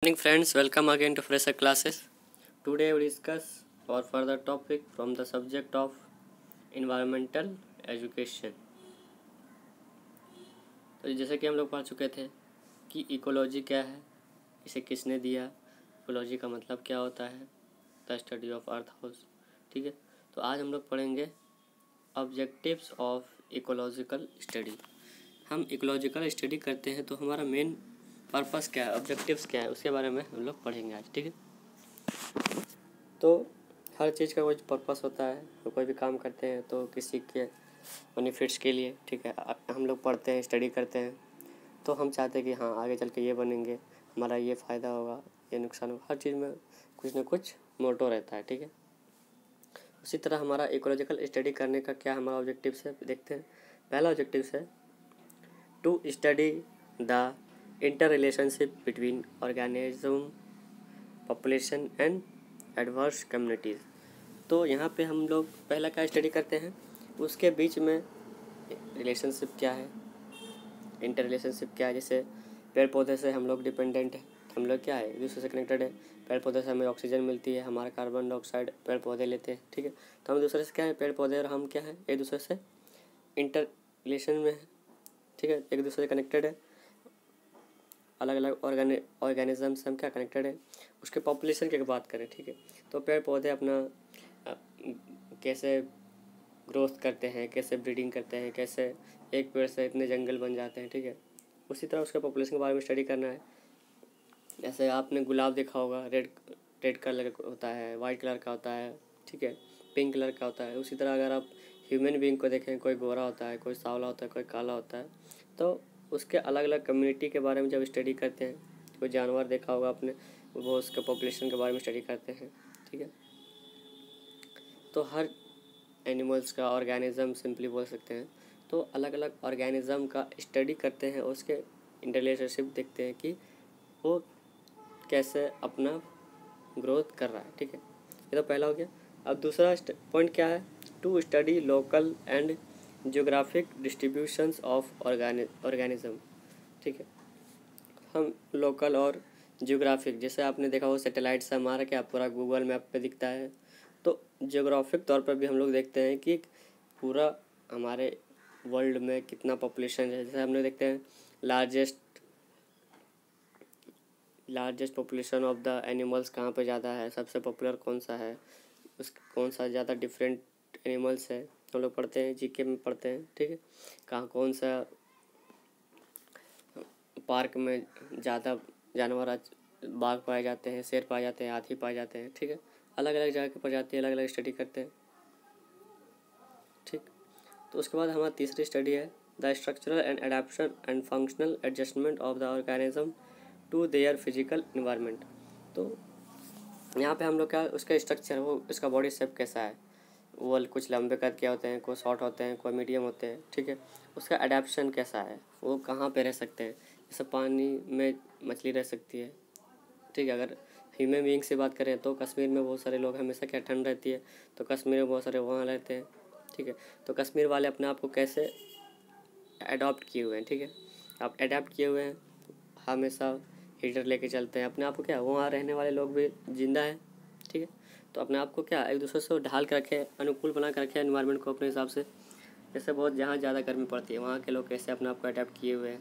Morning friends, welcome again to Fresher Classes. Today we discuss our further topic from the subject of environmental education. तो जैसे कि हम लोग पढ़ चुके थे कि इकोलॉजी क्या है, इसे किसने दिया, इकोलॉजी का मतलब क्या होता है, the study of earth house. ठीक है, तो आज हम लोग पढ़ेंगे ऑब्जेक्टिव्स ऑफ इकोलॉजिकल स्टडी। हम इकोलॉजिकल स्टडी करते हैं तो हमारा मेन पर्पस क्या है, ऑब्जेक्टिव्स क्या है, उसके बारे में हम लोग पढ़ेंगे आज। ठीक है, तो हर चीज़ का कोई पर्पस होता है, तो कोई भी काम करते हैं तो किसी के बेनिफिट्स के लिए। ठीक है, हम लोग पढ़ते हैं, स्टडी करते हैं तो हम चाहते हैं कि हाँ आगे चल के ये बनेंगे, हमारा ये फ़ायदा होगा, ये नुकसान होगा। हर चीज़ में कुछ ना कुछ मोटो रहता है। ठीक है, उसी तरह हमारा इकोलॉजिकल स्टडी करने का क्या हमारा ऑब्जेक्टिव्स है, देखते हैं। पहला ऑब्जेक्टिव्स है to study the inter relationship between organism, population and adverse communities. तो यहाँ पे हम लोग पहला क्या स्टडी करते हैं, उसके बीच में रिलेशनशिप क्या है, इंटर रिलेशनशिप क्या है। जैसे पेड़ पौधे से हम लोग डिपेंडेंट है, हम लोग क्या है एक दूसरे से कनेक्टेड है। पेड़ पौधे से हमें ऑक्सीजन मिलती है, हमारा कार्बन डाइऑक्साइड पेड़ पौधे लेते हैं। ठीक है, तो हम दूसरे से क्या है, पेड़ पौधे और हम क्या है एक दूसरे से इंटर रिलेशन में है। ठीक है, एक दूसरे से कनेक्टेड है, अलग अलग ऑर्गेनिज्म से हम क्या कनेक्टेड है। उसके पॉपुलेशन की बात करें, ठीक है, तो पेड़ पौधे अपना कैसे ग्रोथ करते हैं, कैसे ब्रीडिंग करते हैं, कैसे एक पेड़ से इतने जंगल बन जाते हैं। ठीक है, उसी तरह उसके पॉपुलेशन के बारे में स्टडी करना है। जैसे आपने गुलाब देखा होगा, रेड कलर का होता है, वाइट कलर का होता है, ठीक है, पिंक कलर का होता है। उसी तरह अगर आप ह्यूमन बीइंग को देखें, कोई गोरा होता है, कोई सांवला होता है, कोई काला होता है, तो उसके अलग अलग कम्युनिटी के बारे में जब स्टडी करते हैं, कोई जानवर देखा होगा आपने, वो उसके पॉपुलेशन के बारे में स्टडी करते हैं। ठीक है, तो हर एनिमल्स का ऑर्गेनिज्म सिंपली बोल सकते हैं, तो अलग अलग ऑर्गेनिज्म का स्टडी करते हैं, उसके इंटररिलेशनशिप देखते हैं कि वो कैसे अपना ग्रोथ कर रहा है। ठीक है, ये तो पहला हो गया। अब दूसरा पॉइंट क्या है, to study local and geographic distributions of organism. ठीक है, हम लोकल और जियोग्राफिक, जैसे आपने देखा हो सैटेलाइट से हमारा क्या पूरा गूगल मैप पे दिखता है, तो जियोग्राफिक तौर पर भी हम लोग देखते हैं कि पूरा हमारे वर्ल्ड में कितना पॉपुलेशन है। जैसे हम लोग देखते हैं largest population of the animals कहाँ पे ज़्यादा है, सबसे पॉपुलर कौन सा है, उस कौन सा ज़्यादा डिफरेंट एनिमल्स है, हम लोग पढ़ते हैं, जीके में पढ़ते हैं। ठीक है, कहाँ कौन सा पार्क में ज़्यादा जानवर, बाघ पाए जाते हैं, शेर पाए जाते हैं, हाथी पाए जाते हैं। ठीक है, अलग अलग जगह की प्रजाति अलग अलग स्टडी करते हैं। ठीक, तो उसके बाद हमारा तीसरी स्टडी है the structural and adaptation and functional adjustment of the organism to their physical environment. तो यहाँ पे हम लोग क्या उसका स्ट्रक्चर, वो इसका बॉडी शेप कैसा है, वो कुछ लंबे कद के होते हैं, कोई शॉर्ट होते हैं, कोई मीडियम होते हैं। ठीक है, उसका एडेप्शन कैसा है, वो कहाँ पे रह सकते हैं। जैसे पानी में मछली रह सकती है। ठीक है, अगर ह्यूमन बीइंग से बात करें तो कश्मीर में बहुत सारे लोग, हमेशा क्या ठंड रहती है, तो कश्मीर में बहुत सारे वहाँ रहते हैं। ठीक है, तो कश्मीर वाले अपने आप को कैसे अडॉप्ट किए हुए हैं। ठीक है, आप अडॉप्ट किए हुए हैं, हमेशा हीटर लेके चलते हैं, अपने आप को क्या वहाँ रहने वाले लोग भी जिंदा है। ठीक है, तो अपने आप को क्या एक दूसरे से ढाल कर रखे, अनुकूल बना कर रखे एनवायरनमेंट को अपने हिसाब से। जैसे बहुत जहाँ ज़्यादा गर्मी पड़ती है वहाँ के लोग कैसे अपने आप को अडॉप्ट किए हुए हैं।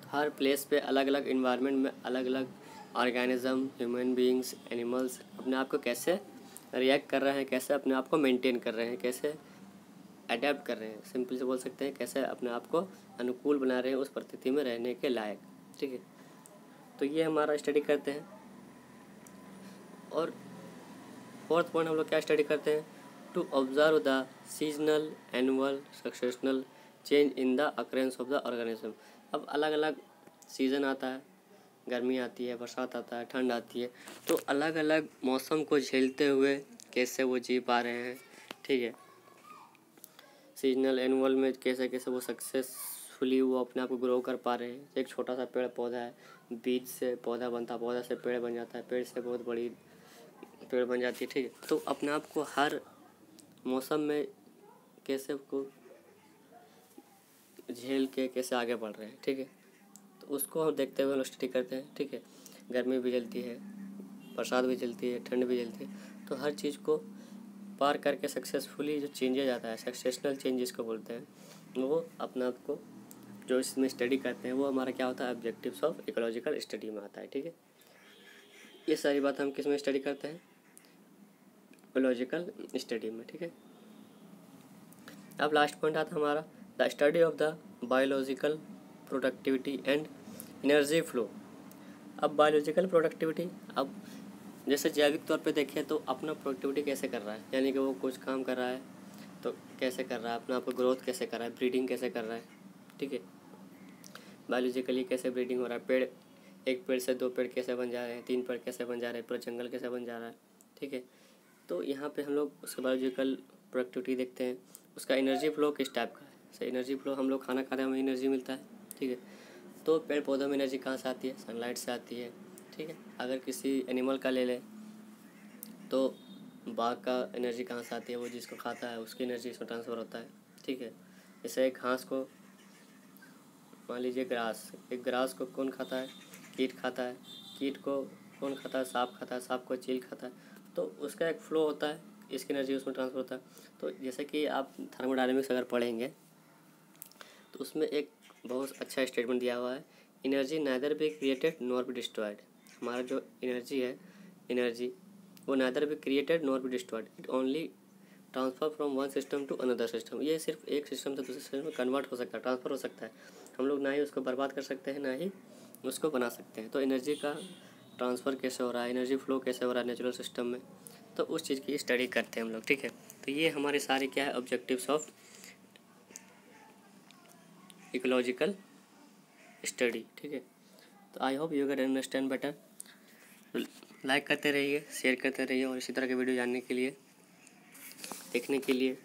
तो हर प्लेस पे अलग अलग इन्वायरमेंट में अलग अलग ऑर्गेनिज्म, ह्यूमन बीइंग्स, एनिमल्स अपने आप को कैसे रिएक्ट कर रहे हैं, कैसे अपने आप को मेंटेन कर रहे हैं, कैसे अडेप्ट कर रहे हैं, सिंपल से बोल सकते हैं कैसे अपने आप को अनुकूल बना रहे हैं उस परिस्थिति में रहने के लायक। ठीक है, तो ये हमारा स्टडी करते हैं। और फोर्थ पॉइंट हम लोग क्या स्टडी करते हैं, to observe the seasonal, annual, successional change in the occurrence of the organism. अब अलग अलग सीज़न आता है, गर्मी आती है, बरसात आता है, ठंड आती है, तो अलग अलग मौसम को झेलते हुए कैसे वो जी पा रहे हैं। ठीक है, सीजनल, एनुअल में कैसे कैसे वो सक्सेसफुली वो अपने आप को ग्रो कर पा रहे हैं। एक छोटा सा पेड़ पौधा है, बीज से पौधा बनता है, पौधा से पेड़ बन जाता है, पेड़ से बहुत बड़ी पेड़ बन जाती है। ठीक है, तो अपने आप को हर मौसम में कैसे को झेल के कैसे आगे बढ़ रहे हैं। ठीक है, तो उसको हम देखते हुए हम स्टडी करते हैं। ठीक है, गर्मी भी झेलती है, बरसात भी झेलती है, ठंड भी झेलती है। तो हर चीज़ को पार करके सक्सेसफुली जो चेंजेज आता है, सक्सेशनल चेंजेस को बोलते हैं, वो अपना आप को जो इसमें स्टडी करते हैं वो हमारा क्या होता है, ऑब्जेक्टिव्स ऑफ इकोलॉजिकल स्टडी में आता है। ठीक है, ये सारी बात हम किस में स्टडी करते हैं, इकोलॉजिकल स्टडी में। ठीक है, अब लास्ट पॉइंट आता है हमारा the study of the biological productivity and energy flow. अब बायोलॉजिकल प्रोडक्टिविटी, अब जैसे जैविक तौर पे देखें तो अपना प्रोडक्टिविटी कैसे कर रहा है, यानी कि वो कुछ काम कर रहा है तो कैसे कर रहा है, अपना आपको ग्रोथ कैसे कर रहा है, ब्रीडिंग कैसे कर रहा है। ठीक है, बायोलॉजिकली कैसे ब्रीडिंग हो रहा है, पेड़, एक पेड़ से 2 पेड़ कैसे बन जा रहे हैं, 3 पेड़ कैसे बन जा रहे हैं, पूरा जंगल कैसे बन जा रहा है। ठीक है, तो यहाँ पे हम लोग उसका बायोलॉजिकल प्रोडक्टिविटी देखते हैं, उसका एनर्जी फ्लो किस टाइप का है। सही, एनर्जी फ्लो, हम लोग खाना खाते हैं हमें एनर्जी मिलता है। ठीक है, तो पेड़ पौधों में एनर्जी कहाँ से आती है, सनलाइट से आती है। ठीक है, अगर किसी एनिमल का ले लें तो बाघ का एनर्जी कहाँ से आती है, वो जिसको खाता है उसकी एनर्जी इसमें ट्रांसफ़र होता है। ठीक है, जैसे एक घास को, मान लीजिए ग्रास, एक ग्रास को कौन खाता है, कीट खाता है, कीट को कौन खाता है, सांप खाता है, सांप को चील खाता है। तो उसका एक फ्लो होता है, इसकी एनर्जी उसमें ट्रांसफ़र होता है। तो जैसे कि आप थर्मोडायनेमिक्स अगर पढ़ेंगे तो उसमें एक बहुत अच्छा स्टेटमेंट दिया हुआ है, energy neither be created nor be destroyed. हमारा जो एनर्जी है, एनर्जी वो neither be created nor be destroyed, it only transfer from one system to another system. ये सिर्फ एक सिस्टम से दूसरे सिस्टम में कन्वर्ट हो सकता है, ट्रांसफ़र हो सकता है। हम लोग ना ही उसको बर्बाद कर सकते हैं, ना ही उसको बना सकते हैं। तो एनर्जी का ट्रांसफ़र कैसे हो रहा है, एनर्जी फ्लो कैसे हो रहा है नेचुरल सिस्टम में, तो उस चीज़ की स्टडी करते हैं हम लोग। ठीक है, तो ये हमारे सारे क्या है, ऑब्जेक्टिव्स ऑफ इकोलॉजिकल स्टडी। ठीक है, तो I hope you can understand better. Like करते रहिए, शेयर करते रहिए, और इसी तरह के वीडियो जानने के लिए, देखने के लिए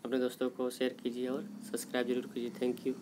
अपने दोस्तों को शेयर कीजिए और सब्सक्राइब जरूर कीजिए। Thank you.